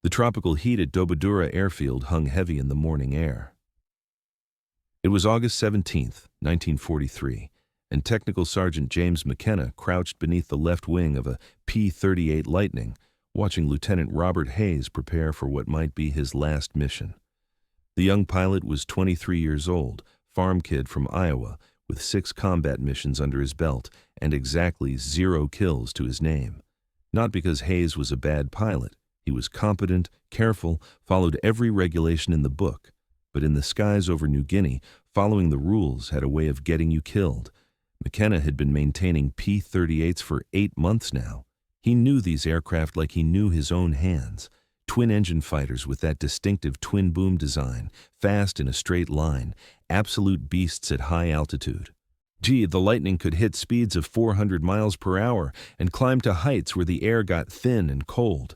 The tropical heat at WW2 Airfield hung heavy in the morning air. It was August 17, 1943, and Technical Sergeant James McKenna crouched beneath the left wing of a P-38 Lightning, watching Lieutenant Robert Hayes prepare for what might be his last mission. The young pilot was 23 years old, farm kid from Iowa, with 6 combat missions under his belt and exactly 0 kills to his name. Not because Hayes was a bad pilot. He was competent, careful, followed every regulation in the book. But in the skies over New Guinea, following the rules had a way of getting you killed. McKenna had been maintaining P-38s for 8 months now. He knew these aircraft like he knew his own hands. Twin-engine fighters with that distinctive twin-boom design, fast in a straight line, absolute beasts at high altitude. Gee, the Lightning could hit speeds of 400 miles per hour and climb to heights where the air got thin and cold.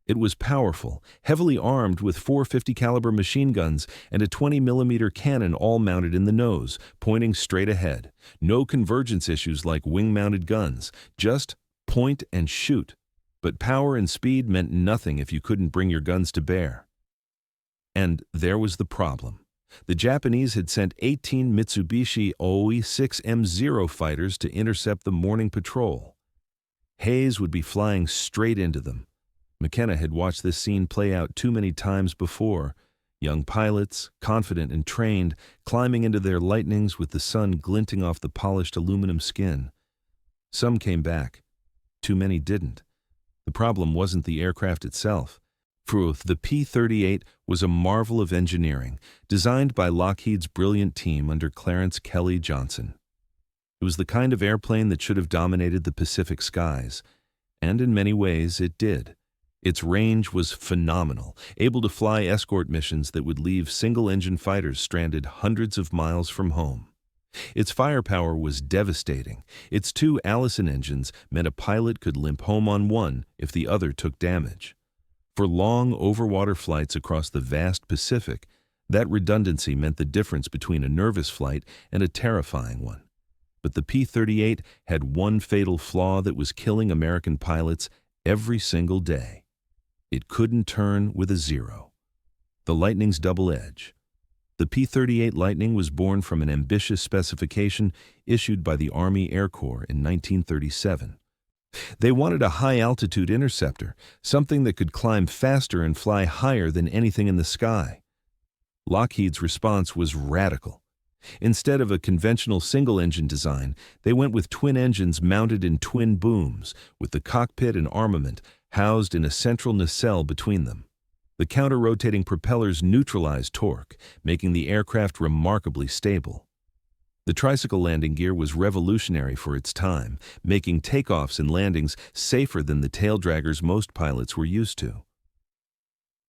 It was powerful, heavily armed with 450 caliber machine guns and a 20mm cannon all mounted in the nose, pointing straight ahead. No convergence issues like wing-mounted guns, just point and shoot. But power and speed meant nothing if you couldn't bring your guns to bear. And there was the problem. The Japanese had sent 18 Mitsubishi OE-6M0 fighters to intercept the morning patrol. Hayes would be flying straight into them. McKenna had watched this scene play out too many times before. Young pilots, confident and trained, climbing into their Lightnings with the sun glinting off the polished aluminum skin. Some came back. Too many didn't. The problem wasn't the aircraft itself. The P-38 was a marvel of engineering, designed by Lockheed's brilliant team under Clarence Kelly Johnson. It was the kind of airplane that should have dominated the Pacific skies, and in many ways it did. Its range was phenomenal, able to fly escort missions that would leave single-engine fighters stranded hundreds of miles from home. Its firepower was devastating. Its 2 Allison engines meant a pilot could limp home on one if the other took damage. For long overwater flights across the vast Pacific, that redundancy meant the difference between a nervous flight and a terrifying one. But the P-38 had one fatal flaw that was killing American pilots every single day. It couldn't turn with a 0. The Lightning's double edge. The P-38 Lightning was born from an ambitious specification issued by the Army Air Corps in 1937. They wanted a high-altitude interceptor, something that could climb faster and fly higher than anything in the sky. Lockheed's response was radical. Instead of a conventional single-engine design, they went with twin engines mounted in twin booms, with the cockpit and armament housed in a central nacelle between them. The counter-rotating propellers neutralized torque, making the aircraft remarkably stable. The tricycle landing gear was revolutionary for its time, making takeoffs and landings safer than the tail draggers most pilots were used to.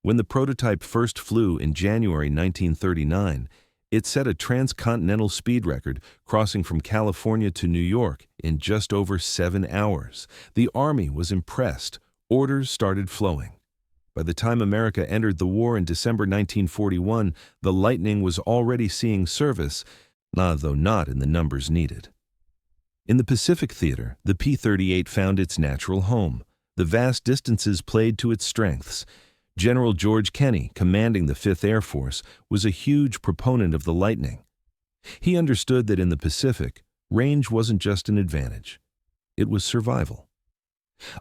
When the prototype first flew in January 1939, it set a transcontinental speed record, crossing from California to New York in just over 7 hours. The Army was impressed. Orders started flowing. By the time America entered the war in December 1941, the Lightning was already seeing service, though not in the numbers needed. In the Pacific theater, the P-38 found its natural home. The vast distances played to its strengths. General George Kenney, commanding the 5th Air Force, was a huge proponent of the Lightning. He understood that in the Pacific, range wasn't just an advantage. It was survival.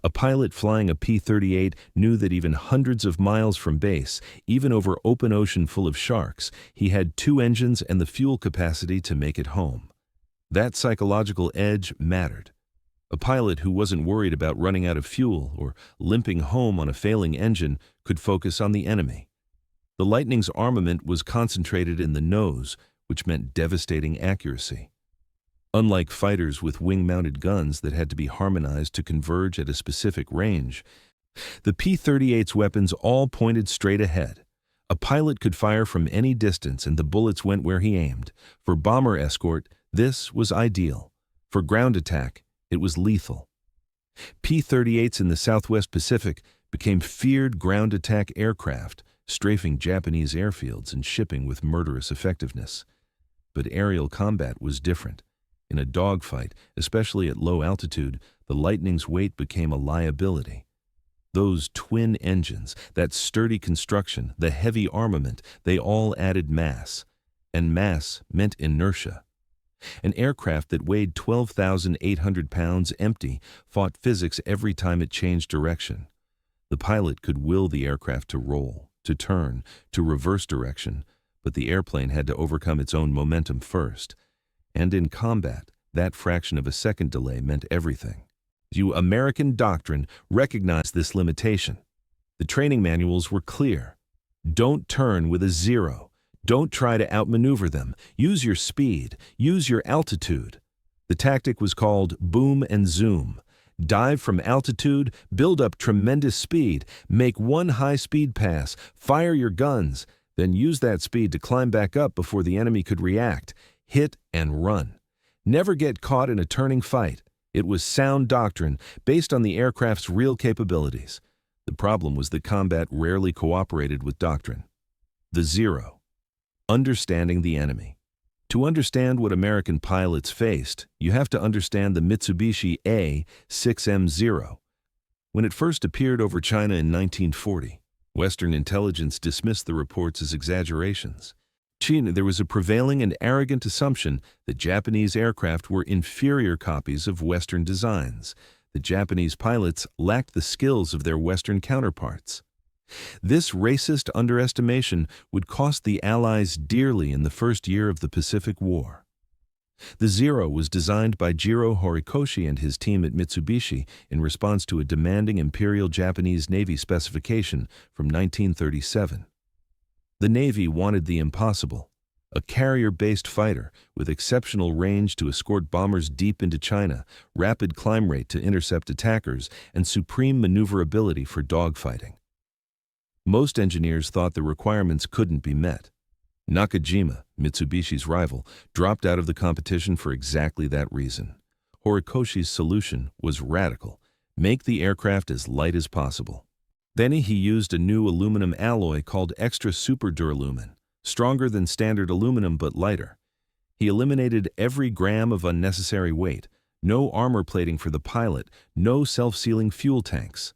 A pilot flying a P-38 knew that even hundreds of miles from base, even over open ocean full of sharks, he had 2 engines and the fuel capacity to make it home. That psychological edge mattered. A pilot who wasn't worried about running out of fuel or limping home on a failing engine could focus on the enemy. The Lightning's armament was concentrated in the nose, which meant devastating accuracy. Unlike fighters with wing-mounted guns that had to be harmonized to converge at a specific range, the P-38's weapons all pointed straight ahead. A pilot could fire from any distance and the bullets went where he aimed. For bomber escort, this was ideal. For ground attack, it was lethal. P-38s in the Southwest Pacific became feared ground attack aircraft, strafing Japanese airfields and shipping with murderous effectiveness. But aerial combat was different. In a dogfight, especially at low altitude, the Lightning's weight became a liability. Those twin engines, that sturdy construction, the heavy armament, they all added mass. And mass meant inertia. An aircraft that weighed 12,800 pounds empty fought physics every time it changed direction. The pilot could will the aircraft to roll, to turn, to reverse direction, but the airplane had to overcome its own momentum first. And in combat, that fraction of a second delay meant everything. The American doctrine recognized this limitation. The training manuals were clear. Don't turn with a zero. Don't try to outmaneuver them. Use your speed. Use your altitude. The tactic was called boom and zoom. Dive from altitude, build up tremendous speed, make one high-speed pass, fire your guns, then use that speed to climb back up before the enemy could react. Hit and run. Never get caught in a turning fight. It was sound doctrine based on the aircraft's real capabilities. The problem was that combat rarely cooperated with doctrine. The zero. Understanding the enemy. To understand what American pilots faced, you have to understand the Mitsubishi A-6M0. When it first appeared over China in 1940, Western intelligence dismissed the reports as exaggerations. There was a prevailing and arrogant assumption that Japanese aircraft were inferior copies of Western designs. The Japanese pilots lacked the skills of their Western counterparts. This racist underestimation would cost the Allies dearly in the first year of the Pacific War. The Zero was designed by Jiro Horikoshi and his team at Mitsubishi in response to a demanding Imperial Japanese Navy specification from 1937. The Navy wanted the impossible, a carrier-based fighter with exceptional range to escort bombers deep into China, rapid climb rate to intercept attackers, and supreme maneuverability for dogfighting. Most engineers thought the requirements couldn't be met. Nakajima, Mitsubishi's rival, dropped out of the competition for exactly that reason. Horikoshi's solution was radical: make the aircraft as light as possible. Then he used a new aluminum alloy called extra super duralumin, stronger than standard aluminum but lighter. He eliminated every gram of unnecessary weight, no armor plating for the pilot, no self-sealing fuel tanks.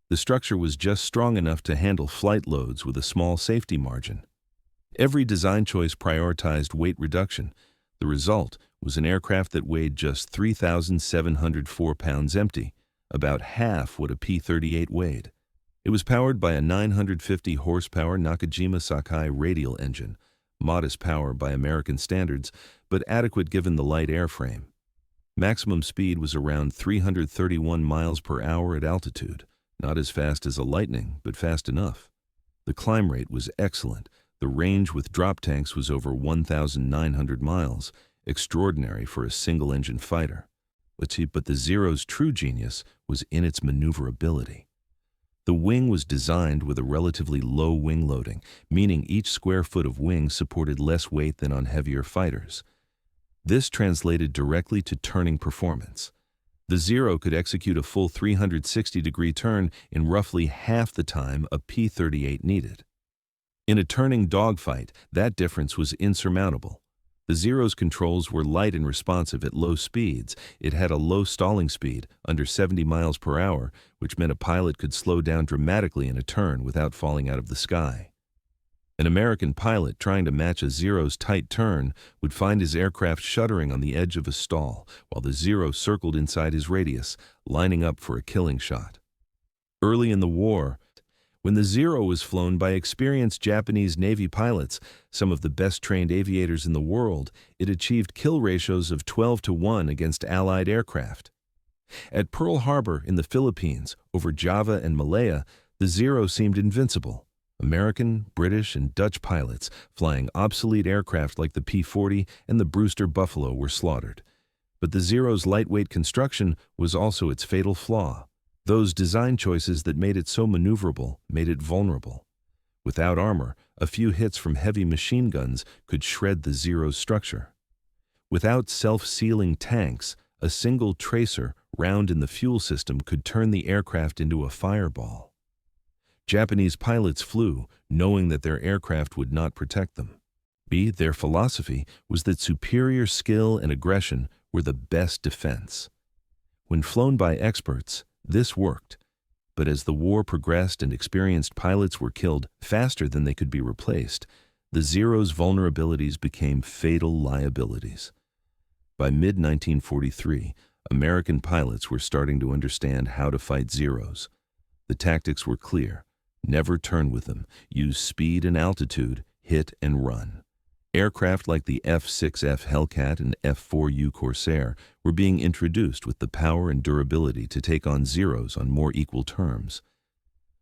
The structure was just strong enough to handle flight loads with a small safety margin. Every design choice prioritized weight reduction. The result was an aircraft that weighed just 3,704 pounds empty, about half what a P-38 weighed. It was powered by a 950 horsepower Nakajima Sakai radial engine, modest power by American standards, but adequate given the light airframe. Maximum speed was around 331 miles per hour at altitude. Not as fast as a Lightning, but fast enough. The climb rate was excellent. The range with drop tanks was over 1,900 miles, extraordinary for a single-engine fighter. But the Zero's true genius was in its maneuverability. The wing was designed with a relatively low wing loading, meaning each square foot of wing supported less weight than on heavier fighters. This translated directly to turning performance. The Zero could execute a full 360-degree turn in roughly half the time a P-38 needed. In a turning dogfight, that difference was insurmountable. The Zero's controls were light and responsive at low speeds. It had a low stalling speed, under 70 miles per hour, which meant a pilot could slow down dramatically in a turn without falling out of the sky. An American pilot trying to match a Zero's tight turn would find his aircraft shuddering on the edge of a stall, while the Zero circled inside his radius, lining up for a killing shot. Early in the war, when the Zero was flown by experienced Japanese Navy pilots, some of the best-trained aviators in the world, it achieved kill ratios of 12-1 against Allied aircraft. At Pearl Harbor in the Philippines, over Java and Malaya, the Zero seemed invincible. American, British, and Dutch pilots flying obsolete aircraft like the P-40 and the Brewster Buffalo were slaughtered. But the Zero's lightweight construction was also its fatal flaw. Those design choices that made it so maneuverable made it vulnerable. Without armor, a few hits from heavy machine guns could shred the Zero's structure. Without self-sealing tanks, a single tracer round in the fuel system could turn the aircraft into a fireball. Japanese pilots flew, knowing that their aircraft would not protect them. Their philosophy was that superior skill and aggression were the best defense. When flown by experts, this worked. But as the war progressed and experienced pilots were killed faster than they could be replaced, the Zero's vulnerabilities became fatal liabilities. By mid-1943, American pilots were starting to understand how to fight Zeros. The tactics were clear. Never turn with them. Use speed and altitude, hit and run. Aircraft like the F-6F Hellcat and F-4U Corsair were being introduced with the power and durability to take on Zeros on more equal terms.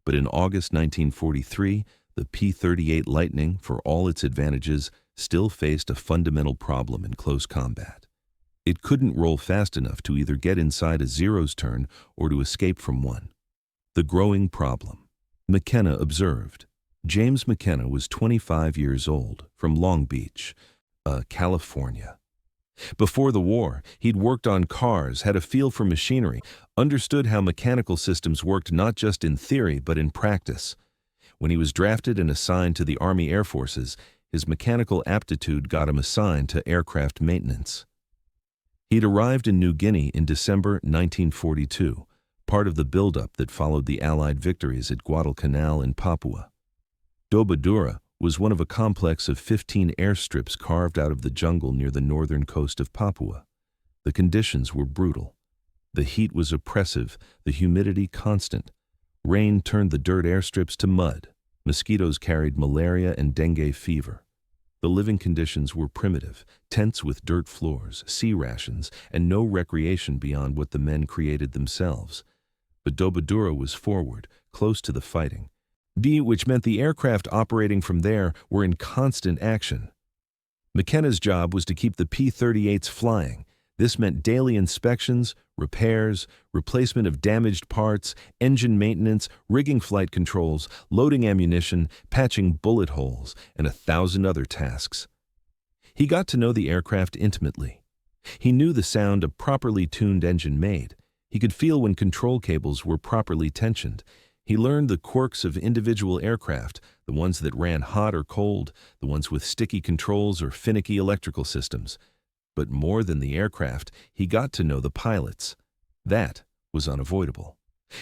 But in August 1943, the P-38 Lightning, for all its advantages, still faced a fundamental problem in close combat. It couldn't roll fast enough to either get inside a Zero's turn or to escape from one. The growing problem. McKenna observed. James McKenna was 25 years old, from Long Beach, California. Before the war, he'd worked on cars, had a feel for machinery, understood how mechanical systems worked not just in theory but in practice. When he was drafted and assigned to the Army Air Forces, his mechanical aptitude got him assigned to aircraft maintenance. He'd arrived in New Guinea in December 1942, part of the buildup that followed the Allied victories at Guadalcanal in Papua. WW2 was one of a complex of 15 airstrips carved out of the jungle near the northern coast of Papua. The conditions were brutal. The heat was oppressive, the humidity constant. Rain turned the dirt airstrips to mud. Mosquitoes carried malaria and dengue fever. The living conditions were primitive, tents with dirt floors, sea rations, and no recreation beyond what the men created themselves. But WW2 was forward, close to the fighting, which meant the aircraft operating from there were in constant action. McKenna's job was to keep the P-38s flying. This meant daily inspections, repairs, replacement of damaged parts, engine maintenance, rigging flight controls, loading ammunition, patching bullet holes, and 1,000 other tasks. He got to know the aircraft intimately. He knew the sound a properly tuned engine made. He could feel when control cables were properly tensioned. He learned the quirks of individual aircraft, the ones that ran hot or cold, the ones with sticky controls or finicky electrical systems. But more than the aircraft, he got to know the pilots. That was unavoidable.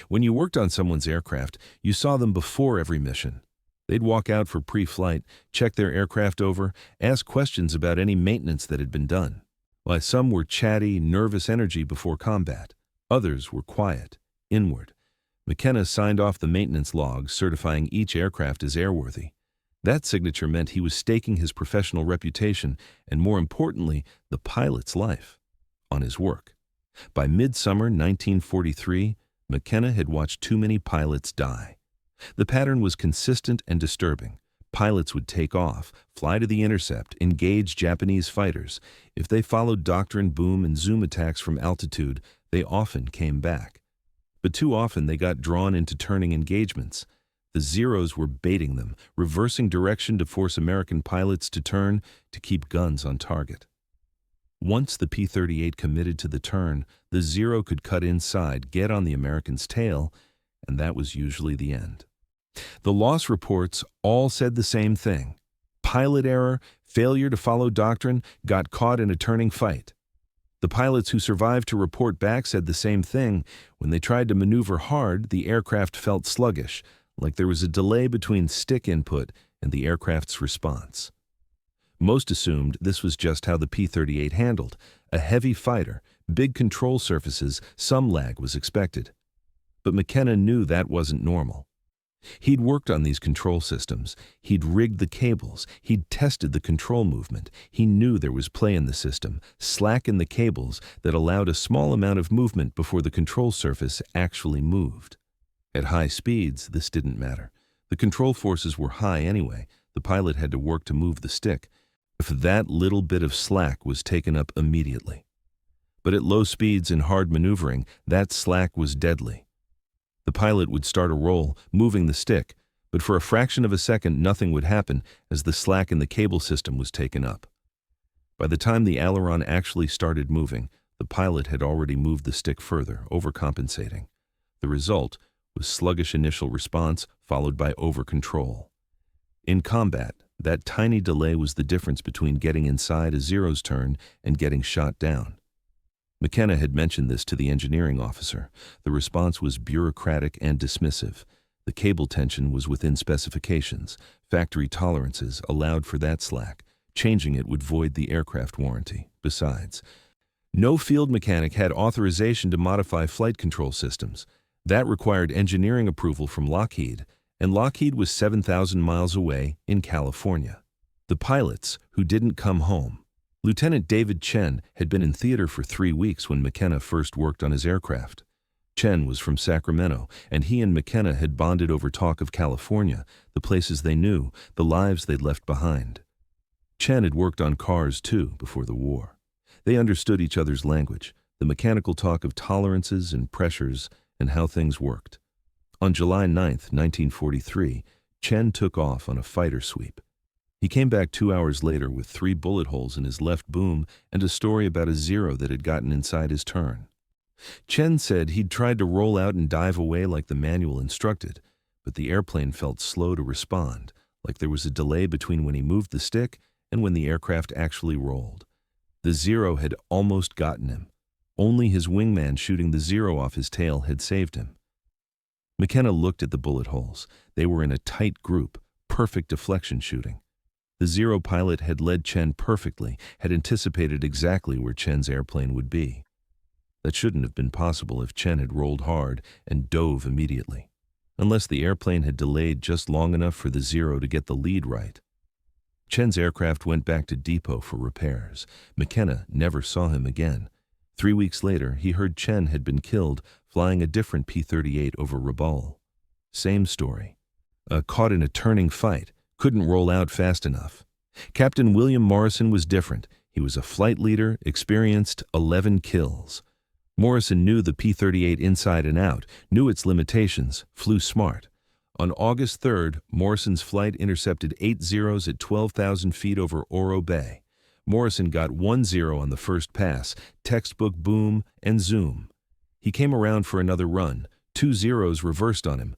When you worked on someone's aircraft, you saw them before every mission. They'd walk out for pre-flight, check their aircraft over, ask questions about any maintenance that had been done. While some were chatty, nervous energy before combat. Others were quiet, inward. McKenna signed off the maintenance logs certifying each aircraft as airworthy. That signature meant he was staking his professional reputation and, more importantly, the pilot's life on his work. By midsummer 1943, McKenna had watched too many pilots die. The pattern was consistent and disturbing. Pilots would take off, fly to the intercept, engage Japanese fighters. If they followed doctrine boom and zoom attacks from altitude, they often came back. But too often they got drawn into turning engagements. The Zeros were baiting them, reversing direction to force American pilots to turn to keep guns on target. Once the P-38 committed to the turn, the Zero could cut inside, get on the American's tail, and that was usually the end. The loss reports all said the same thing. Pilot error, failure to follow doctrine, got caught in a turning fight. The pilots who survived to report back said the same thing. When they tried to maneuver hard, the aircraft felt sluggish, like there was a delay between stick input and the aircraft's response. Most assumed this was just how the P-38 handled. A heavy fighter, big control surfaces, some lag was expected. But McKenna knew that wasn't normal. He'd worked on these control systems. He'd rigged the cables. He'd tested the control movement. He knew there was play in the system, slack in the cables that allowed a small amount of movement before the control surface actually moved. At high speeds, this didn't matter. The control forces were high anyway. The pilot had to work to move the stick. If that little bit of slack was taken up immediately. But at low speeds and hard maneuvering, that slack was deadly. The pilot would start a roll, moving the stick, but for a fraction of a second nothing would happen as the slack in the cable system was taken up. By the time the aileron actually started moving, the pilot had already moved the stick further, overcompensating. The result was sluggish initial response followed by over-control. In combat, that tiny delay was the difference between getting inside a Zero's turn and getting shot down. McKenna had mentioned this to the engineering officer. The response was bureaucratic and dismissive. The cable tension was within specifications. Factory tolerances allowed for that slack. Changing it would void the aircraft warranty. Besides, no field mechanic had authorization to modify flight control systems. That required engineering approval from Lockheed, and Lockheed was 7,000 miles away in California. The pilots, who didn't come home. Lieutenant David Chen had been in theater for 3 weeks when McKenna first worked on his aircraft. Chen was from Sacramento, and he and McKenna had bonded over talk of California, the places they knew, the lives they'd left behind. Chen had worked on cars, too, before the war. They understood each other's language, the mechanical talk of tolerances and pressures and how things worked. On July 9, 1943, Chen took off on a fighter sweep. He came back 2 hours later with 3 bullet holes in his left boom and a story about a Zero that had gotten inside his turn. Chen said he'd tried to roll out and dive away like the manual instructed, but the airplane felt slow to respond, like there was a delay between when he moved the stick and when the aircraft actually rolled. The Zero had almost gotten him. Only his wingman shooting the Zero off his tail had saved him. McKenna looked at the bullet holes. They were in a tight group, perfect deflection shooting. The Zero pilot had led Chen perfectly, had anticipated exactly where Chen's airplane would be. That shouldn't have been possible if Chen had rolled hard and dove immediately, unless the airplane had delayed just long enough for the Zero to get the lead right. Chen's aircraft went back to depot for repairs. McKenna never saw him again. 3 weeks later, he heard Chen had been killed flying a different P-38 over Rabaul. Same story. Caught in a turning fight, couldn't roll out fast enough. Captain William Morrison was different. He was a flight leader, experienced, 11 kills. Morrison knew the P-38 inside and out, knew its limitations, flew smart. On August 3rd, Morrison's flight intercepted 8 Zeros at 12,000 feet over Oro Bay. Morrison got 1 Zero on the first pass, textbook boom and zoom. He came around for another run. 2 Zeros reversed on him.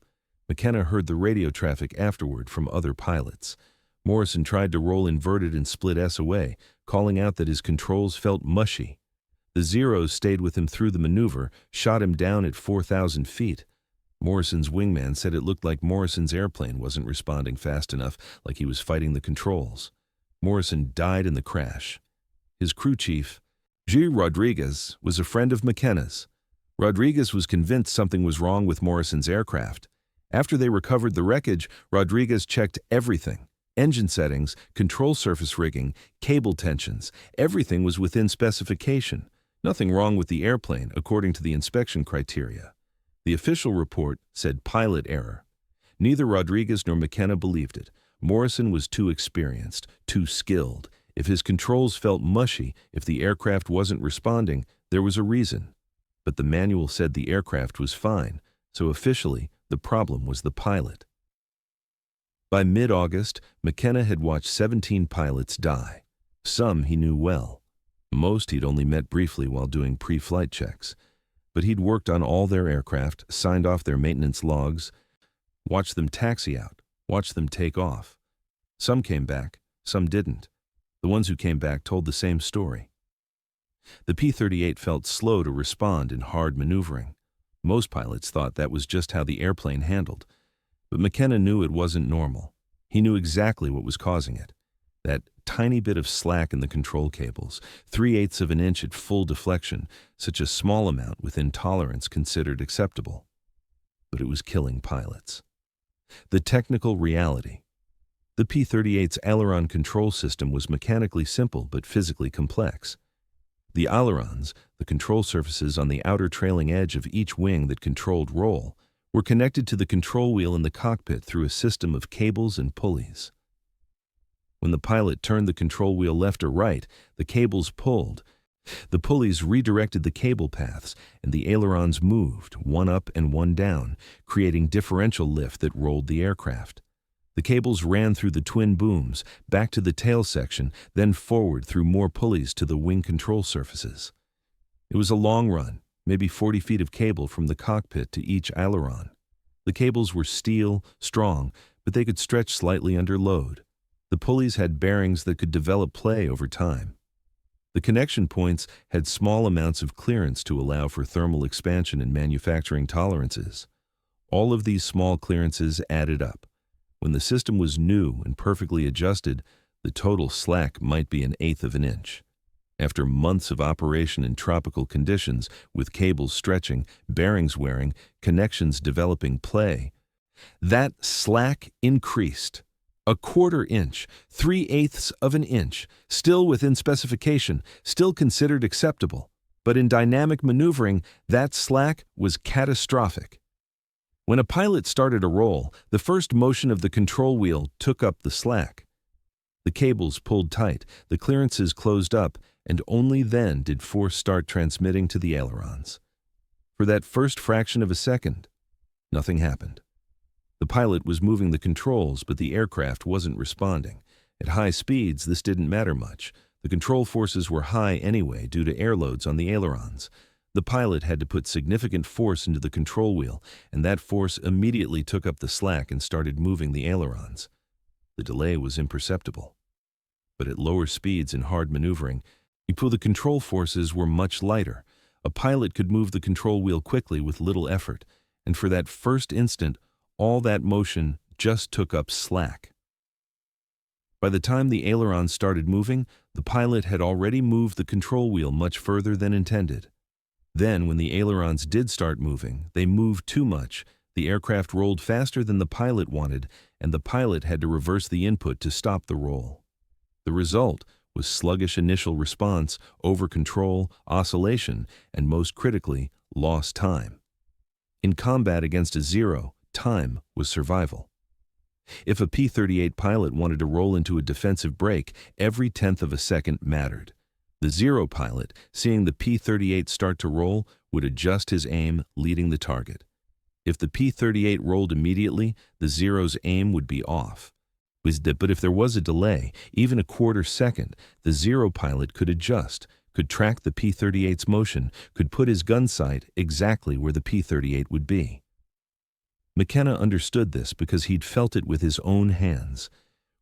McKenna heard the radio traffic afterward from other pilots. Morrison tried to roll inverted and split S away, calling out that his controls felt mushy. The Zeros stayed with him through the maneuver, shot him down at 4,000 feet. Morrison's wingman said it looked like Morrison's airplane wasn't responding fast enough, like he was fighting the controls. Morrison died in the crash. His crew chief, G. Rodriguez, was a friend of McKenna's. Rodriguez was convinced something was wrong with Morrison's aircraft. After they recovered the wreckage, Rodriguez checked everything. Engine settings, control surface rigging, cable tensions, everything was within specification. Nothing wrong with the airplane, according to the inspection criteria. The official report said pilot error. Neither Rodriguez nor McKenna believed it. Morrison was too experienced, too skilled. If his controls felt mushy, if the aircraft wasn't responding, there was a reason. But the manual said the aircraft was fine, so officially, the problem was the pilot. By mid-August, McKenna had watched 17 pilots die. Some he knew well. Most he'd only met briefly while doing pre-flight checks. But he'd worked on all their aircraft, signed off their maintenance logs, watched them taxi out, watched them take off. Some came back, some didn't. The ones who came back told the same story. The P-38 felt slow to respond in hard maneuvering. Most pilots thought that was just how the airplane handled. But McKenna knew it wasn't normal. He knew exactly what was causing it. That tiny bit of slack in the control cables, 3/8 of an inch at full deflection, such a small amount within tolerance considered acceptable. But it was killing pilots. The technical reality. The P-38's aileron control system was mechanically simple but physically complex. The ailerons, the control surfaces on the outer trailing edge of each wing that controlled roll, were connected to the control wheel in the cockpit through a system of cables and pulleys. When the pilot turned the control wheel left or right, the cables pulled. The pulleys redirected the cable paths, and the ailerons moved, one up and one down, creating differential lift that rolled the aircraft. The cables ran through the twin booms, back to the tail section, then forward through more pulleys to the wing control surfaces. It was a long run, maybe 40 feet of cable from the cockpit to each aileron. The cables were steel, strong, but they could stretch slightly under load. The pulleys had bearings that could develop play over time. The connection points had small amounts of clearance to allow for thermal expansion and manufacturing tolerances. All of these small clearances added up. When the system was new and perfectly adjusted, the total slack might be 1/8 of an inch. After months of operation in tropical conditions, with cables stretching, bearings wearing, connections developing play, that slack increased. 1/4 inch, 3/8 of an inch, still within specification, still considered acceptable. But in dynamic maneuvering, that slack was catastrophic. When a pilot started a roll, the first motion of the control wheel took up the slack. The cables pulled tight, the clearances closed up, and only then did force start transmitting to the ailerons. For that first fraction of a second, nothing happened. The pilot was moving the controls, but the aircraft wasn't responding. At high speeds, this didn't matter much. The control forces were high anyway due to air loads on the ailerons. The pilot had to put significant force into the control wheel, and that force immediately took up the slack and started moving the ailerons. The delay was imperceptible. But at lower speeds in hard maneuvering, the control forces were much lighter. A pilot could move the control wheel quickly with little effort, and for that first instant, all that motion just took up slack. By the time the ailerons started moving, the pilot had already moved the control wheel much further than intended. Then, when the ailerons did start moving, they moved too much. The aircraft rolled faster than the pilot wanted, and the pilot had to reverse the input to stop the roll. The result was sluggish initial response, over-control, oscillation, and most critically, lost time. In combat against a zero, time was survival. If a P-38 pilot wanted to roll into a defensive break, every 1/10 of a second mattered. The zero pilot, seeing the P-38 start to roll, would adjust his aim, leading the target. If the P-38 rolled immediately, the zero's aim would be off. But if there was a delay, even 1/4 second, the zero pilot could adjust, could track the P-38's motion, could put his gun sight exactly where the P-38 would be. McKenna understood this because he'd felt it with his own hands.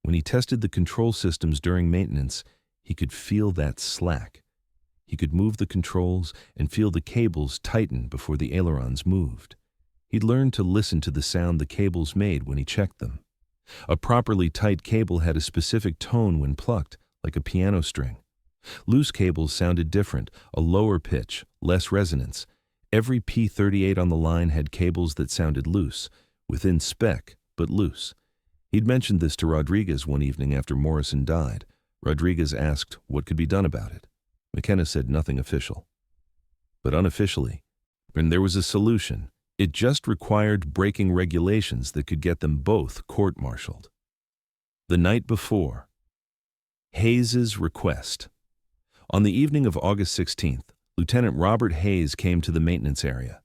When he tested the control systems during maintenance, he could feel that slack. He could move the controls and feel the cables tighten before the ailerons moved. He'd learned to listen to the sound the cables made when he checked them. A properly tight cable had a specific tone when plucked, like a piano string. Loose cables sounded different, a lower pitch, less resonance. Every P-38 on the line had cables that sounded loose, within spec, but loose. He'd mentioned this to Rodriguez one evening after Morrison died. Rodriguez asked what could be done about it. McKenna said nothing official. But unofficially, when there was a solution, it just required breaking regulations that could get them both court-martialed. The night before, Hayes's request. On the evening of August 16th, Lieutenant Robert Hayes came to the maintenance area.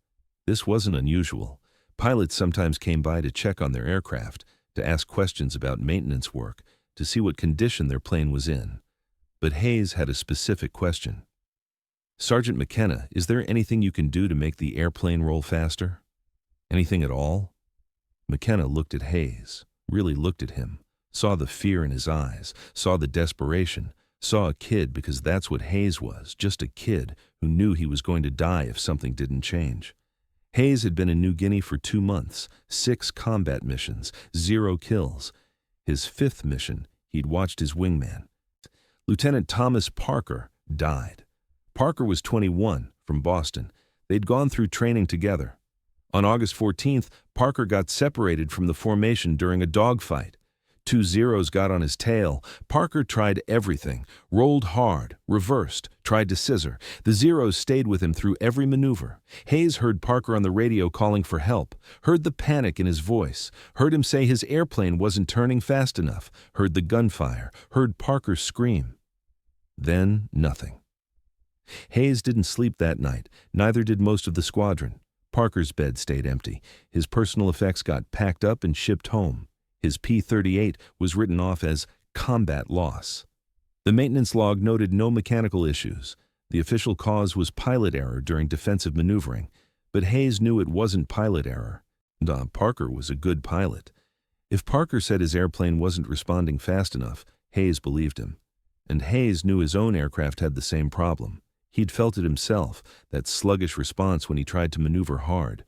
This wasn't unusual. Pilots sometimes came by to check on their aircraft, to ask questions about maintenance work, to see what condition their plane was in. But Hayes had a specific question. "Sergeant McKenna, is there anything you can do to make the airplane roll faster?" "Anything at all?" McKenna looked at Hayes, really looked at him, saw the fear in his eyes, saw the desperation, saw a kid, because that's what Hayes was, just a kid who knew he was going to die if something didn't change. Hayes had been in New Guinea for 2 months, 6 combat missions, 0 kills. His 5th mission, he'd watched his wingman, Lieutenant Thomas Parker, died. Parker was 21, from Boston. They'd gone through training together. On August 14th, Parker got separated from the formation during a dogfight. 2 zeros got on his tail. Parker tried everything, rolled hard, reversed, tried to scissor. The zeros stayed with him through every maneuver. Hayes heard Parker on the radio calling for help, heard the panic in his voice, heard him say his airplane wasn't turning fast enough, heard the gunfire, heard Parker scream. Then nothing. Hayes didn't sleep that night, neither did most of the squadron. Parker's bed stayed empty. His personal effects got packed up and shipped home. His P-38 was written off as combat loss. The maintenance log noted no mechanical issues. The official cause was pilot error during defensive maneuvering, but Hayes knew it wasn't pilot error. Parker was a good pilot. If Parker said his airplane wasn't responding fast enough, Hayes believed him. And Hayes knew his own aircraft had the same problem. He'd felt it himself, that sluggish response when he tried to maneuver hard.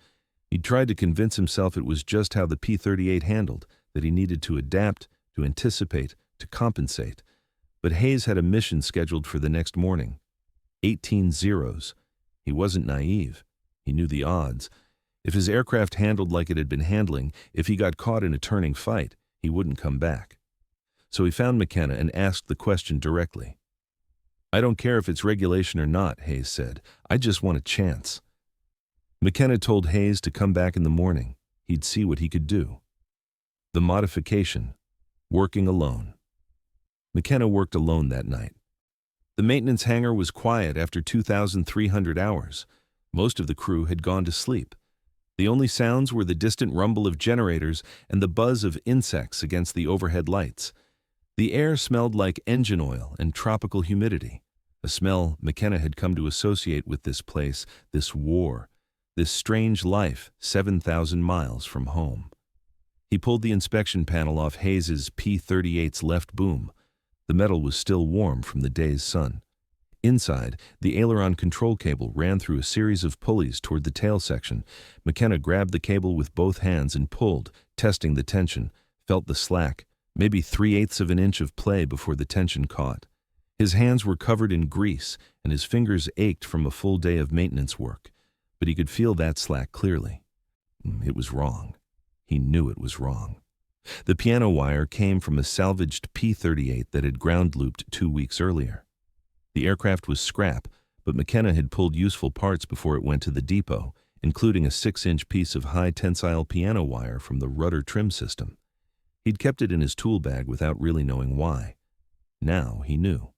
He'd tried to convince himself it was just how the P-38 handled, that he needed to adapt, to anticipate, to compensate. But Hayes had a mission scheduled for the next morning. 18 zeros. He wasn't naive. He knew the odds. If his aircraft handled like it had been handling, if he got caught in a turning fight, he wouldn't come back. So he found McKenna and asked the question directly. "I don't care if it's regulation or not," Hayes said. "I just want a chance." McKenna told Hayes to come back in the morning. He'd see what he could do. The modification. Working alone. McKenna worked alone that night. The maintenance hangar was quiet after 2,300 hours. Most of the crew had gone to sleep. The only sounds were the distant rumble of generators and the buzz of insects against the overhead lights. The air smelled like engine oil and tropical humidity, a smell McKenna had come to associate with this place, this war, this strange life 7,000 miles from home. He pulled the inspection panel off Hayes's P-38's left boom. The metal was still warm from the day's sun. Inside, the aileron control cable ran through a series of pulleys toward the tail section. McKenna grabbed the cable with both hands and pulled, testing the tension, felt the slack, maybe 3/8 of an inch of play before the tension caught. His hands were covered in grease, and his fingers ached from a full day of maintenance work. But he could feel that slack clearly. It was wrong. He knew it was wrong. The piano wire came from a salvaged P-38 that had ground-looped 2 weeks earlier. The aircraft was scrap, but McKenna had pulled useful parts before it went to the depot, including a 6-inch piece of high-tensile piano wire from the rudder trim system. He'd kept it in his tool bag without really knowing why. Now he knew.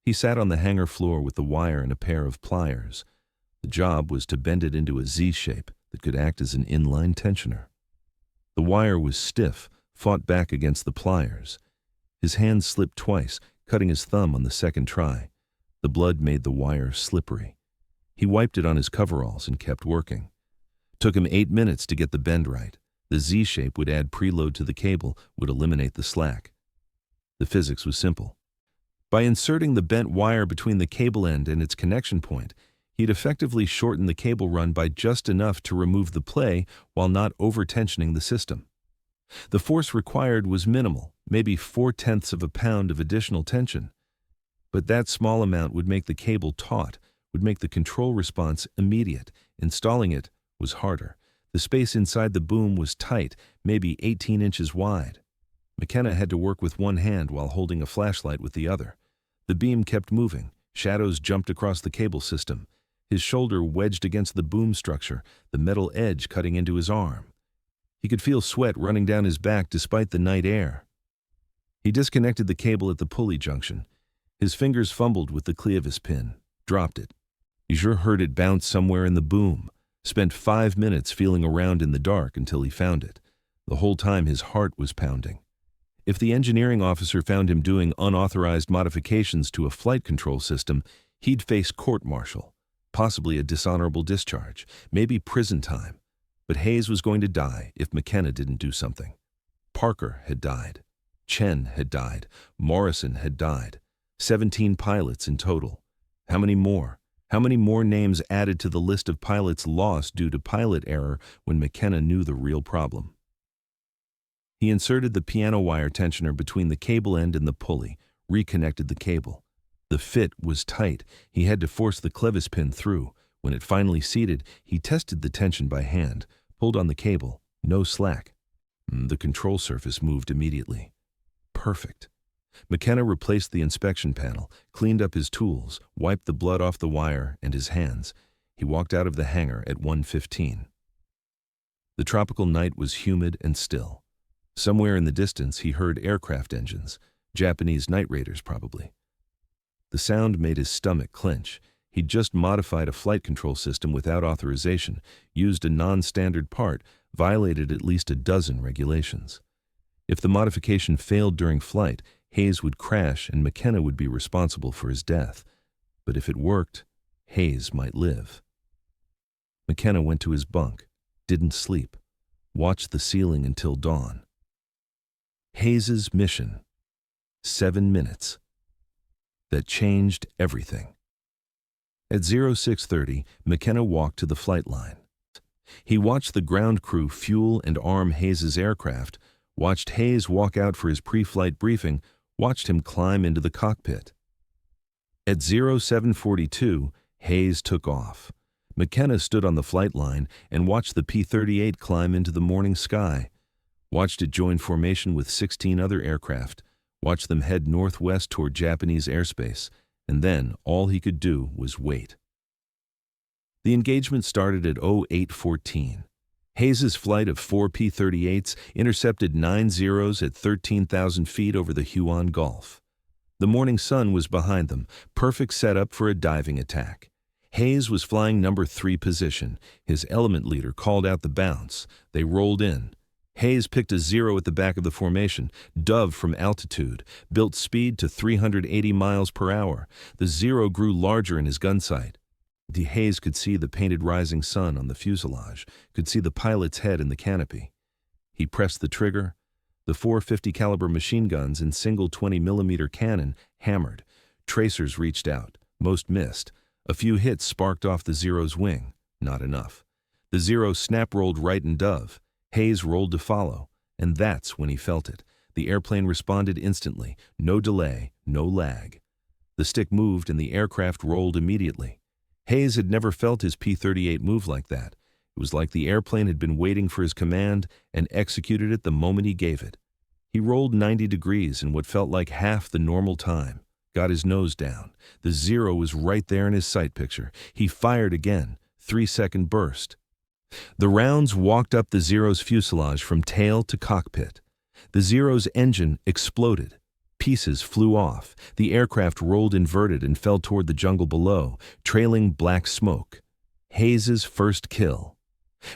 He sat on the hangar floor with the wire and a pair of pliers. The job was to bend it into a Z shape that could act as an inline tensioner. The wire was stiff, fought back against the pliers. His hand slipped twice, cutting his thumb on the second try. The blood made the wire slippery. He wiped it on his coveralls and kept working. Took him 8 minutes to get the bend right. The Z shape would add preload to the cable, would eliminate the slack. The physics was simple. By inserting the bent wire between the cable end and its connection point, he'd effectively shortened the cable run by just enough to remove the play while not over-tensioning the system. The force required was minimal, maybe 4/10 of a pound of additional tension. But that small amount would make the cable taut, would make the control response immediate. Installing it was harder. The space inside the boom was tight, maybe 18 inches wide. McKenna had to work with one hand while holding a flashlight with the other. The beam kept moving. Shadows jumped across the cable system. His shoulder wedged against the boom structure, the metal edge cutting into his arm. He could feel sweat running down his back despite the night air. He disconnected the cable at the pulley junction. His fingers fumbled with the clevis pin, dropped it. He sure heard it bounce somewhere in the boom. Spent 5 minutes feeling around in the dark until he found it. The whole time his heart was pounding. If the engineering officer found him doing unauthorized modifications to a flight control system, he'd face court-martial, possibly a dishonorable discharge, maybe prison time. But Hayes was going to die if McKenna didn't do something. Parker had died. Chen had died. Morrison had died. 17 pilots in total. How many more? How many more names added to the list of pilots lost due to pilot error when McKenna knew the real problem? He inserted the piano wire tensioner between the cable end and the pulley, reconnected the cable. The fit was tight. He had to force the clevis pin through. When it finally seated, he tested the tension by hand, pulled on the cable. No slack. The control surface moved immediately. Perfect. McKenna replaced the inspection panel, cleaned up his tools, wiped the blood off the wire and his hands. He walked out of the hangar at 1:15. The tropical night was humid and still. Somewhere in the distance he heard aircraft engines, Japanese night raiders probably. The sound made his stomach clench. He'd just modified a flight control system without authorization, used a non-standard part, violated at least a dozen regulations. If the modification failed during flight, Hayes would crash and McKenna would be responsible for his death. But if it worked, Hayes might live. McKenna went to his bunk, didn't sleep, watched the ceiling until dawn. Hayes's mission. 7 minutes. that changed everything. At 0630, McKenna walked to the flight line. He watched the ground crew fuel and arm Hayes's aircraft, watched Hayes walk out for his pre-flight briefing, watched him climb into the cockpit. At 0742, Hayes took off. McKenna stood on the flight line and watched the P-38 climb into the morning sky, watched it join formation with 16 other aircraft, watched them head northwest toward Japanese airspace, and then all he could do was wait. The engagement started at 0814. Hayes's flight of 4 P-38s intercepted 9 Zeros at 13,000 feet over the Huon Gulf. The morning sun was behind them, perfect setup for a diving attack. Hayes was flying number 3 position. His element leader called out the bounce. They rolled in. Hayes picked a 0 at the back of the formation, dove from altitude, built speed to 380 miles per hour. The 0 grew larger in his gun sight. Hayes could see the painted rising sun on the fuselage, could see the pilot's head in the canopy. He pressed the trigger. The 450 caliber machine guns and single 20mm cannon hammered. Tracers reached out. Most missed. A few hits sparked off the 0's wing. Not enough. The 0 snap-rolled right and dove. Hayes rolled to follow, and that's when he felt it. The airplane responded instantly. No delay, no lag. The stick moved and the aircraft rolled immediately. Hayes had never felt his P-38 move like that. It was like the airplane had been waiting for his command and executed it the moment he gave it. He rolled 90 degrees in what felt like half the normal time, got his nose down. The 0 was right there in his sight picture. He fired again, 3-second burst. The rounds walked up the 0's fuselage from tail to cockpit. The 0's engine exploded. Pieces flew off. The aircraft rolled inverted and fell toward the jungle below, trailing black smoke. Hayes's first kill.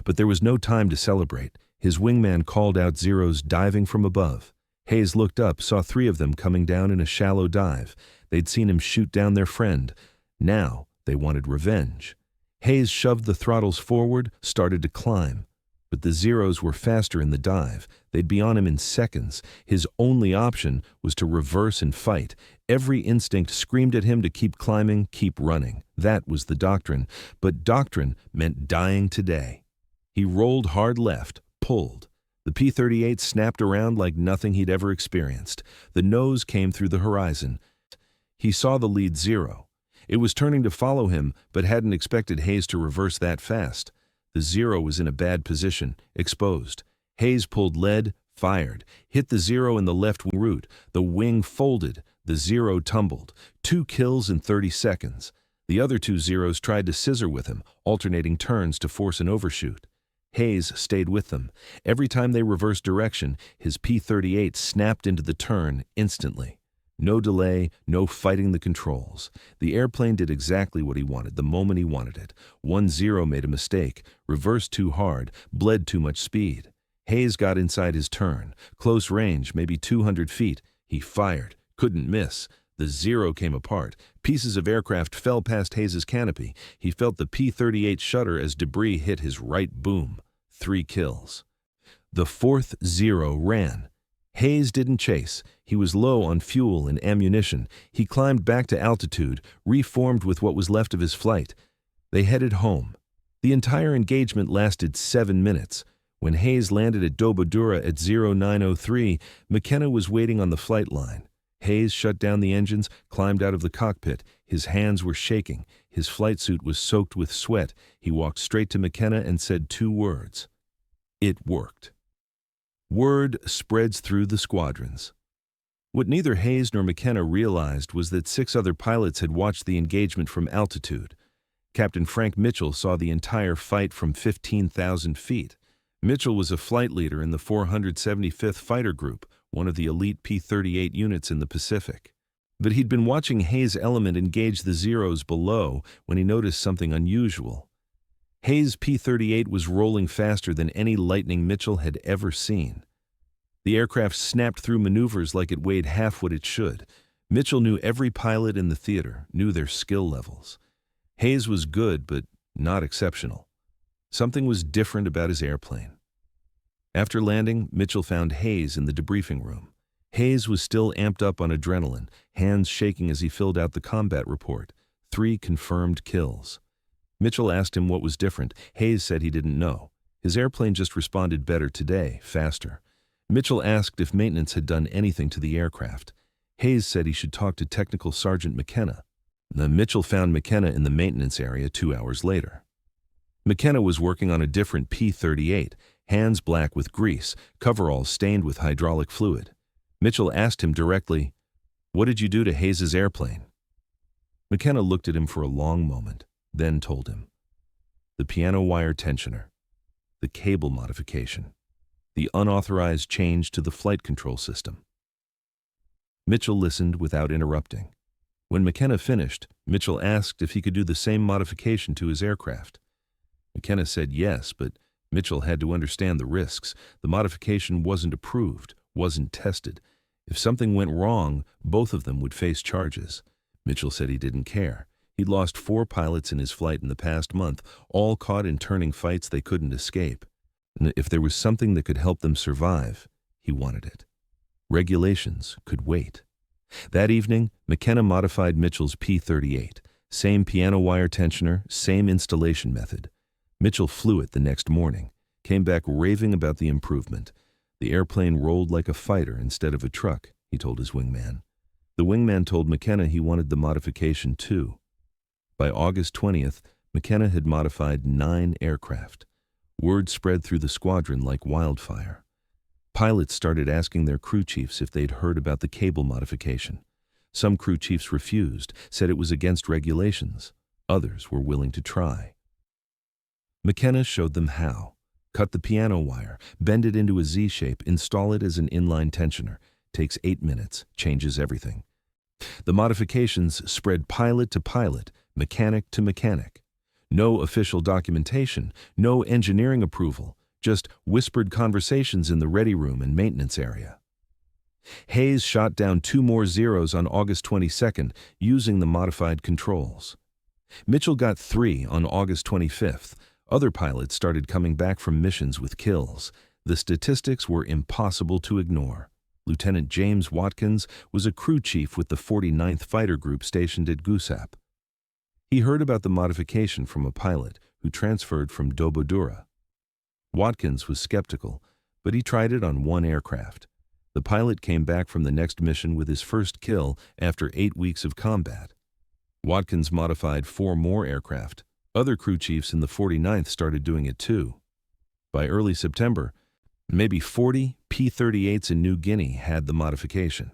But there was no time to celebrate. His wingman called out 0's diving from above. Hayes looked up, saw 3 of them coming down in a shallow dive. They'd seen him shoot down their friend. Now they wanted revenge. Hayes shoved the throttles forward, started to climb. But the 0's were faster in the dive. They'd be on him in seconds. His only option was to reverse and fight. Every instinct screamed at him to keep climbing, keep running. That was the doctrine. But doctrine meant dying today. He rolled hard left, pulled. The P-38 snapped around like nothing he'd ever experienced. The nose came through the horizon. He saw the lead 0. It was turning to follow him, but hadn't expected Hayes to reverse that fast. The 0 was in a bad position, exposed. Hayes pulled lead, fired, hit the 0 in the left wing root. The wing folded. The 0 tumbled. 2 kills in 30 seconds. The other 2 Zeros tried to scissor with him, alternating turns to force an overshoot. Hayes stayed with them. Every time they reversed direction, his P-38 snapped into the turn instantly. No delay, no fighting the controls. The airplane did exactly what he wanted the moment he wanted it. 1 0 made a mistake, reversed too hard, bled too much speed. Hayes got inside his turn. Close range, maybe 200 feet. He fired. Couldn't miss. The 0 came apart. Pieces of aircraft fell past Hayes's canopy. He felt the P-38 shudder as debris hit his right boom. 3 kills. The 4th 0 ran. Hayes didn't chase. He was low on fuel and ammunition. He climbed back to altitude, reformed with what was left of his flight. They headed home. The entire engagement lasted 7 minutes. When Hayes landed at Dobodura at 0903, McKenna was waiting on the flight line. Hayes shut down the engines, climbed out of the cockpit. His hands were shaking. His flight suit was soaked with sweat. He walked straight to McKenna and said 2 words. It worked. Word spreads through the squadrons. What neither Hayes nor McKenna realized was that 6 other pilots had watched the engagement from altitude. Captain Frank Mitchell saw the entire fight from 15,000 feet. Mitchell was a flight leader in the 475th Fighter Group, one of the elite P-38 units in the Pacific. But he'd been watching Hayes' element engage the 0's below when he noticed something unusual. Hayes' P-38 was rolling faster than any Lightning Mitchell had ever seen. The aircraft snapped through maneuvers like it weighed half what it should. Mitchell knew every pilot in the theater, knew their skill levels. Hayes was good, but not exceptional. Something was different about his airplane. After landing, Mitchell found Hayes in the debriefing room. Hayes was still amped up on adrenaline, hands shaking as he filled out the combat report. 3 confirmed kills. Mitchell asked him what was different. Hayes said he didn't know. His airplane just responded better today, faster. Mitchell asked if maintenance had done anything to the aircraft. Hayes said he should talk to Technical Sergeant McKenna. Mitchell found McKenna in the maintenance area 2 hours later. McKenna was working on a different P-38, hands black with grease, coveralls stained with hydraulic fluid. Mitchell asked him directly, "What did you do to Hayes's airplane?" McKenna looked at him for a long moment, then told him. The piano wire tensioner, the cable modification, the unauthorized change to the flight control system. Mitchell listened without interrupting. When McKenna finished, Mitchell asked if he could do the same modification to his aircraft. McKenna said yes, but Mitchell had to understand the risks. The modification wasn't approved, wasn't tested. If something went wrong, both of them would face charges. Mitchell said he didn't care. He'd lost 4 pilots in his flight in the past month, all caught in turning fights they couldn't escape. And if there was something that could help them survive, he wanted it. Regulations could wait. That evening, McKenna modified Mitchell's P-38. Same piano wire tensioner, same installation method. Mitchell flew it the next morning, came back raving about the improvement. The airplane rolled like a fighter instead of a truck, he told his wingman. The wingman told McKenna he wanted the modification too. By August 20th, McKenna had modified 9 aircraft. Word spread through the squadron like wildfire. Pilots started asking their crew chiefs if they'd heard about the cable modification. Some crew chiefs refused, said it was against regulations. Others were willing to try. McKenna showed them how. Cut the piano wire, bend it into a Z shape, install it as an inline tensioner. Takes 8 minutes, changes everything. The modifications spread pilot to pilot, mechanic to mechanic. No official documentation, no engineering approval, just whispered conversations in the ready room and maintenance area. Hayes shot down 2 more zeros on August 22nd using the modified controls. Mitchell got 3 on August 25th. Other pilots started coming back from missions with kills. The statistics were impossible to ignore. Lieutenant James Watkins was a crew chief with the 49th Fighter Group stationed at Guisap. He heard about the modification from a pilot who transferred from WW2. Watkins was skeptical, but he tried it on 1 aircraft. The pilot came back from the next mission with his first kill after 8 weeks of combat. Watkins modified 4 more aircraft. Other crew chiefs in the 49th started doing it too. By early September, maybe 40 P-38s in New Guinea had the modification.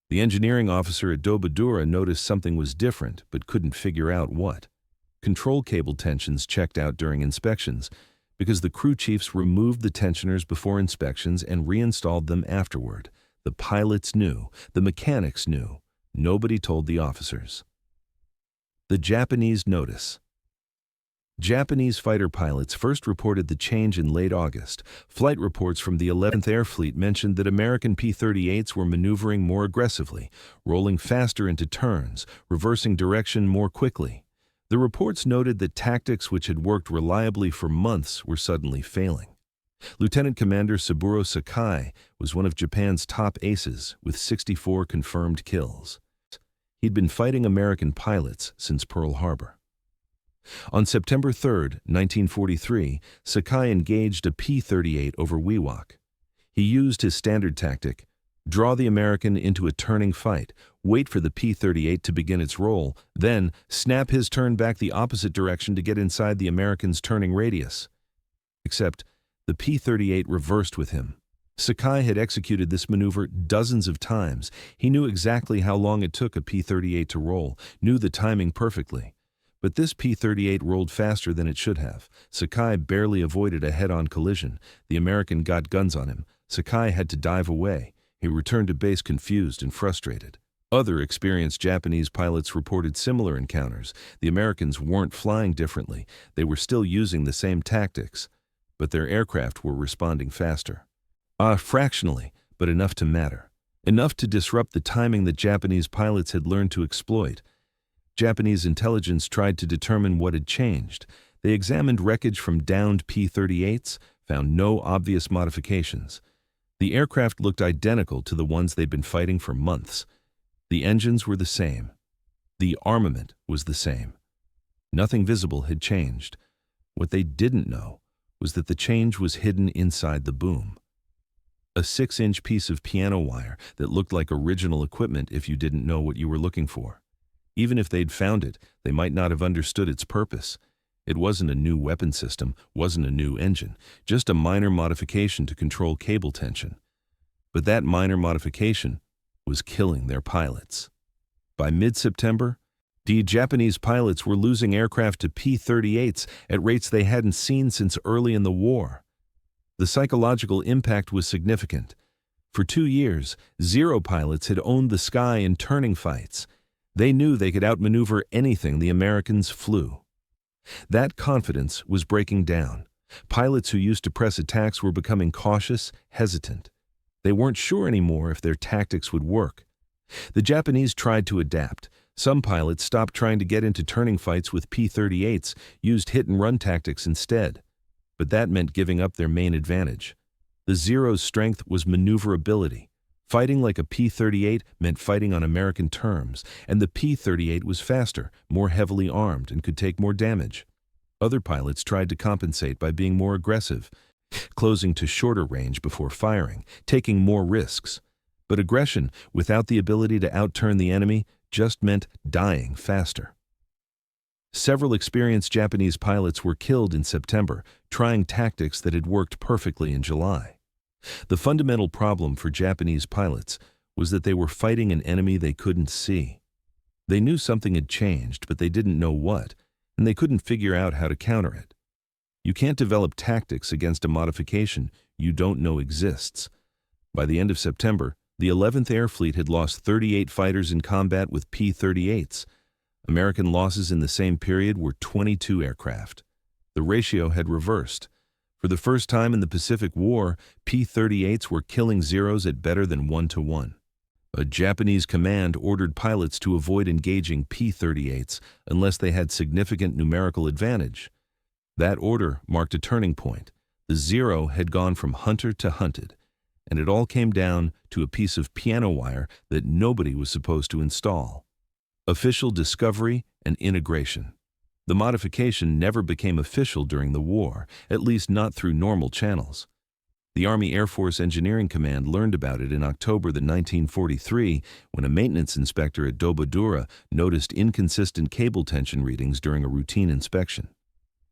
The engineering officer at WW2 noticed something was different but couldn't figure out what. Control cable tensions checked out during inspections because the crew chiefs removed the tensioners before inspections and reinstalled them afterward. The pilots knew, the mechanics knew. Nobody told the officers. The Japanese notice. Japanese fighter pilots first reported the change in late August. Flight reports from the 11th Air Fleet mentioned that American P-38s were maneuvering more aggressively, rolling faster into turns, reversing direction more quickly. The reports noted that tactics which had worked reliably for months were suddenly failing. Lieutenant Commander Saburo Sakai was one of Japan's top aces with 64 confirmed kills. He'd been fighting American pilots since Pearl Harbor. On September 3, 1943, Sakai engaged a P-38 over Wewak. He used his standard tactic, draw the American into a turning fight, wait for the P-38 to begin its roll, then snap his turn back the opposite direction to get inside the American's turning radius. Except the P-38 reversed with him. Sakai had executed this maneuver dozens of times. He knew exactly how long it took a P-38 to roll, knew the timing perfectly. But this P-38 rolled faster than it should have. Sakai barely avoided a head-on collision. The American got guns on him. Sakai had to dive away. He returned to base confused and frustrated. Other experienced Japanese pilots reported similar encounters. The Americans weren't flying differently. They were still using the same tactics, but their aircraft were responding faster. Fractionally, but enough to matter. Enough to disrupt the timing that Japanese pilots had learned to exploit. Japanese intelligence tried to determine what had changed. They examined wreckage from downed P-38s, found no obvious modifications. The aircraft looked identical to the ones they'd been fighting for months. The engines were the same. The armament was the same. Nothing visible had changed. What they didn't know was that the change was hidden inside the boom. A 6-inch piece of piano wire that looked like original equipment if you didn't know what you were looking for. Even if they'd found it, they might not have understood its purpose. It wasn't a new weapon system, wasn't a new engine, just a minor modification to control cable tension. But that minor modification was killing their pilots. By mid-September, the Japanese pilots were losing aircraft to P-38s at rates they hadn't seen since early in the war. The psychological impact was significant. For 2 years, Zero pilots had owned the sky in turning fights. They knew they could outmaneuver anything the Americans flew. That confidence was breaking down. Pilots who used to press attacks were becoming cautious, hesitant. They weren't sure anymore if their tactics would work. The Japanese tried to adapt. Some pilots stopped trying to get into turning fights with P-38s, used hit-and-run tactics instead. But that meant giving up their main advantage. The Zero's strength was maneuverability. Fighting like a P-38 meant fighting on American terms, and the P-38 was faster, more heavily armed, and could take more damage. Other pilots tried to compensate by being more aggressive, closing to shorter range before firing, taking more risks. But aggression, without the ability to outturn the enemy, just meant dying faster. Several experienced Japanese pilots were killed in September, trying tactics that had worked perfectly in July. The fundamental problem for Japanese pilots was that they were fighting an enemy they couldn't see. They knew something had changed, but they didn't know what, and they couldn't figure out how to counter it. You can't develop tactics against a modification you don't know exists. By the end of September, the 11th Air Fleet had lost 38 fighters in combat with P-38s. American losses in the same period were 22 aircraft. The ratio had reversed. For the first time in the Pacific War, P-38s were killing Zeros at better than 1-to-1. A Japanese command ordered pilots to avoid engaging P-38s unless they had significant numerical advantage. That order marked a turning point. The Zero had gone from hunter to hunted, and it all came down to a piece of piano wire that nobody was supposed to install. Official discovery and integration. The modification never became official during the war, at least not through normal channels. The Army Air Force Engineering Command learned about it in October 1943 when a maintenance inspector at WW2 noticed inconsistent cable tension readings during a routine inspection.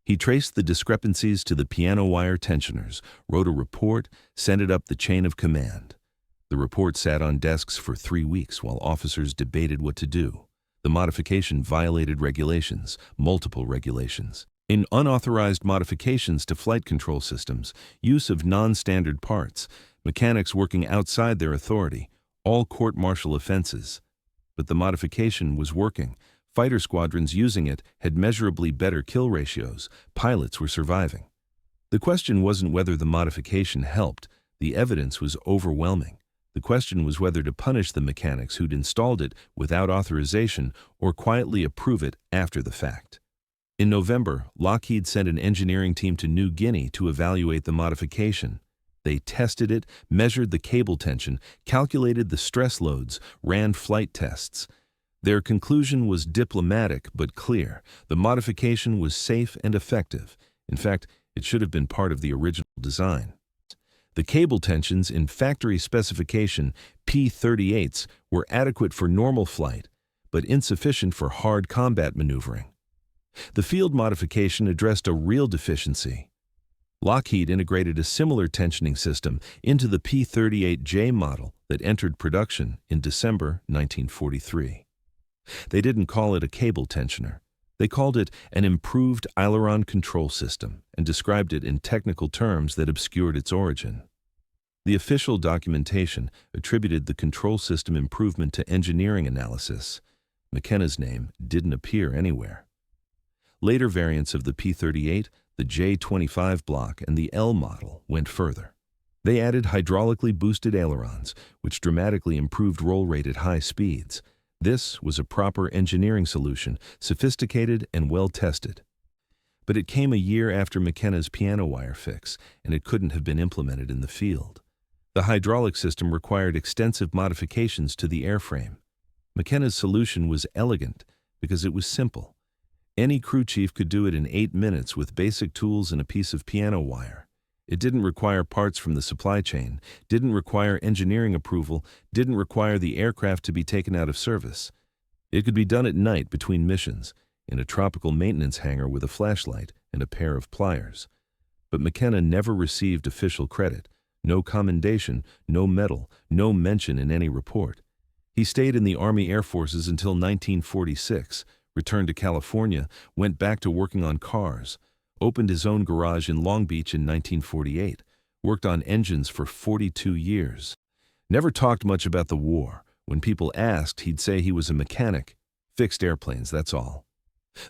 He traced the discrepancies to the piano wire tensioners, wrote a report, sent it up the chain of command. The report sat on desks for 3 weeks while officers debated what to do. The modification violated regulations, multiple regulations. In unauthorized modifications to flight control systems, use of non-standard parts, mechanics working outside their authority, all court-martial offenses. But the modification was working. Fighter squadrons using it had measurably better kill ratios. Pilots were surviving. The question wasn't whether the modification helped. The evidence was overwhelming. The question was whether to punish the mechanics who'd installed it without authorization or quietly approve it after the fact. In November, Lockheed sent an engineering team to New Guinea to evaluate the modification. They tested it, measured the cable tension, calculated the stress loads, ran flight tests. Their conclusion was diplomatic but clear. The modification was safe and effective. In fact, it should have been part of the original design. The cable tensions in factory specification P-38s were adequate for normal flight, but insufficient for hard combat maneuvering. The field modification addressed a real deficiency. Lockheed integrated a similar tensioning system into the P-38J model that entered production in December 1943. They didn't call it a cable tensioner. They called it an improved aileron control system and described it in technical terms that obscured its origin. The official documentation attributed the control system improvement to engineering analysis. McKenna's name didn't appear anywhere. Later variants of the P-38, the J-25 block and the L model, went further. They added hydraulically boosted ailerons, which dramatically improved roll rate at high speeds. This was a proper engineering solution, sophisticated and well-tested. But it came a year after McKenna's piano wire fix, and it couldn't have been implemented in the field. The hydraulic system required extensive modifications to the airframe. McKenna's solution was elegant because it was simple. Any crew chief could do it in 8 minutes with basic tools and a piece of piano wire. It didn't require parts from the supply chain, didn't require engineering approval, didn't require the aircraft to be taken out of service. It could be done at night between missions, in a tropical maintenance hangar with a flashlight and a pair of pliers. But McKenna never received official credit. No commendation, no medal, no mention in any report. He stayed in the Army Air Forces until 1946, returned to California, went back to working on cars, opened his own garage in Long Beach in 1948, worked on engines for 42 years. Never talked much about the war. When people asked, he'd say he was a mechanic, fixed airplanes, that's all.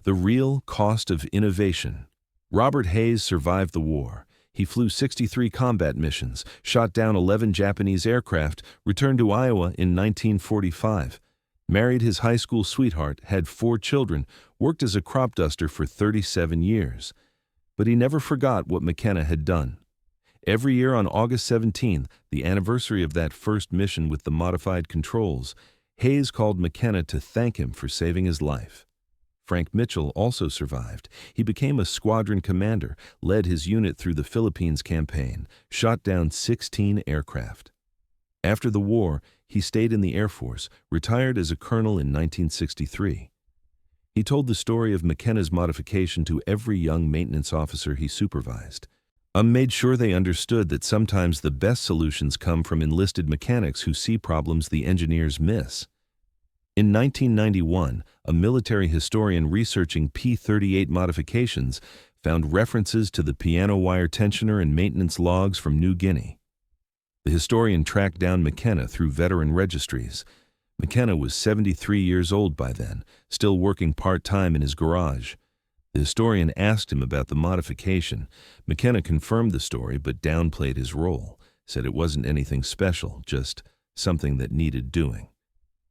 The real cost of innovation. Robert Hayes survived the war. He flew 63 combat missions, shot down 11 Japanese aircraft, returned to Iowa in 1945, married his high school sweetheart, had 4 children, worked as a crop duster for 37 years. But he never forgot what McKenna had done. Every year on August 17th, the anniversary of that first mission with the modified controls, Hayes called McKenna to thank him for saving his life. Frank Mitchell also survived. He became a squadron commander, led his unit through the Philippines campaign, shot down 16 aircraft. After the war, he stayed in the Air Force, retired as a colonel in 1963. He told the story of McKenna's modification to every young maintenance officer he supervised. Made sure they understood that sometimes the best solutions come from enlisted mechanics who see problems the engineers miss. In 1991, a military historian researching P-38 modifications found references to the piano wire tensioner and maintenance logs from New Guinea. The historian tracked down McKenna through veteran registries. McKenna was 73 years old by then, still working part-time in his garage. The historian asked him about the modification. McKenna confirmed the story but downplayed his role, said it wasn't anything special, just something that needed doing.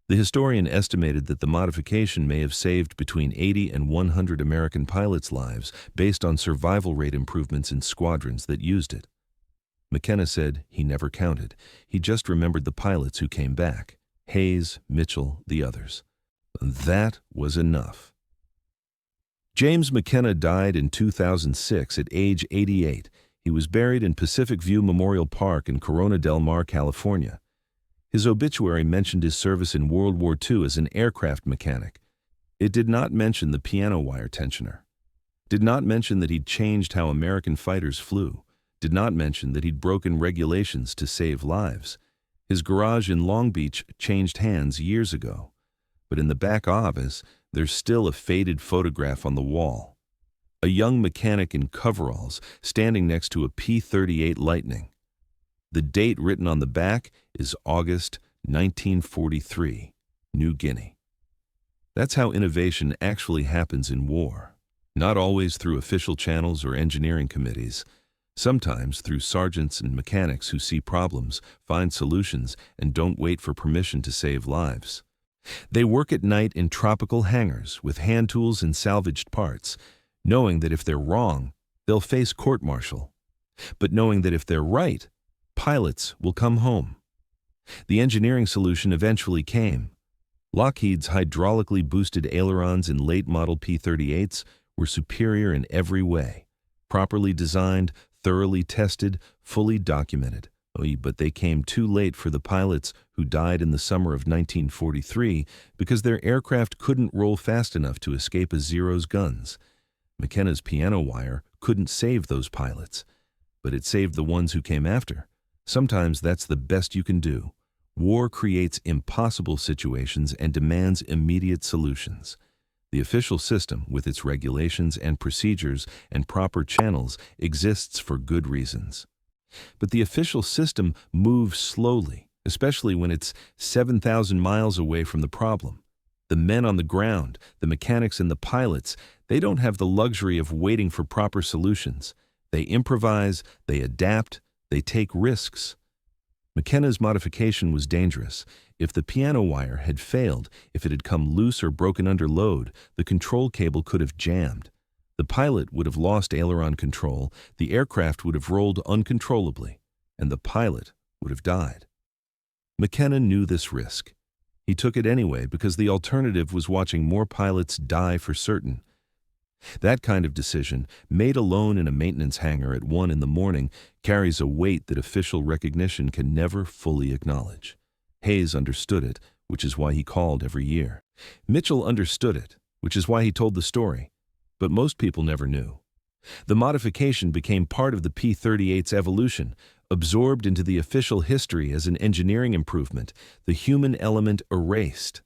The historian estimated that the modification may have saved between 80 and 100 American pilots' lives based on survival rate improvements in squadrons that used it. McKenna said he never counted. He just remembered the pilots who came back. Hayes, Mitchell, the others. That was enough. James McKenna died in 2006 at age 88. He was buried in Pacific View Memorial Park in Corona del Mar, California. His obituary mentioned his service in World War II as an aircraft mechanic. It did not mention the piano wire tensioner. Did not mention that he'd changed how American fighters flew. Did not mention that he'd broken regulations to save lives. His garage in Long Beach changed hands years ago. But in the back office, there's still a faded photograph on the wall. A young mechanic in coveralls standing next to a P-38 Lightning. The date written on the back is August 1943, New Guinea. That's how innovation actually happens in war. Not always through official channels or engineering committees. Sometimes through sergeants and mechanics who see problems, find solutions, and don't wait for permission to save lives. They work at night in tropical hangars with hand tools and salvaged parts, knowing that if they're wrong, they'll face court-martial. But knowing that if they're right, pilots will come home. The engineering solution eventually came. Lockheed's hydraulically boosted ailerons in late-model P-38s were superior in every way. Properly designed, thoroughly tested, fully documented. But they came too late for the pilots who died in the summer of 1943 because their aircraft couldn't roll fast enough to escape a Zero's guns. McKenna's piano wire couldn't save those pilots, but it saved the ones who came after. Sometimes that's the best you can do. War creates impossible situations and demands immediate solutions. The official system, with its regulations and procedures and proper channels, exists for good reasons. But the official system moves slowly, especially when it's 7,000 miles away from the problem. The men on the ground, the mechanics and the pilots, they don't have the luxury of waiting for proper solutions. They improvise, they adapt, they take risks. McKenna's modification was dangerous. If the piano wire had failed, if it had come loose or broken under load, the control cable could have jammed. The pilot would have lost aileron control, the aircraft would have rolled uncontrollably, and the pilot would have died. McKenna knew this risk. He took it anyway because the alternative was watching more pilots die for certain. That kind of decision, made alone in a maintenance hangar at 1 in the morning, carries a weight that official recognition can never fully acknowledge. Hayes understood it, which is why he called every year. Mitchell understood it, which is why he told the story. But most people never knew. The modification became part of the P-38's evolution, absorbed into the official history as an engineering improvement, the human element erased.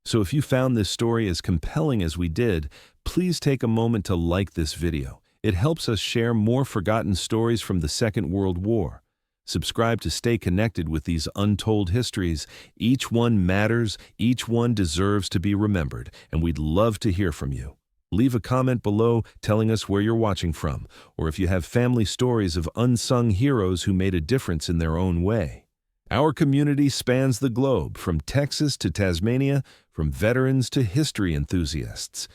So if you found this story as compelling as we did, please take a moment to like this video. It helps us share more forgotten stories from the Second World War. Subscribe to stay connected with these untold histories. Each one matters, each one deserves to be remembered, and we'd love to hear from you. Leave a comment below telling us where you're watching from, or if you have family stories of unsung heroes who made a difference in their own way. Our community spans the globe, from Texas to Tasmania, from veterans to history enthusiasts.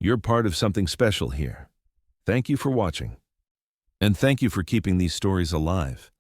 You're part of something special here. Thank you for watching. And thank you for keeping these stories alive.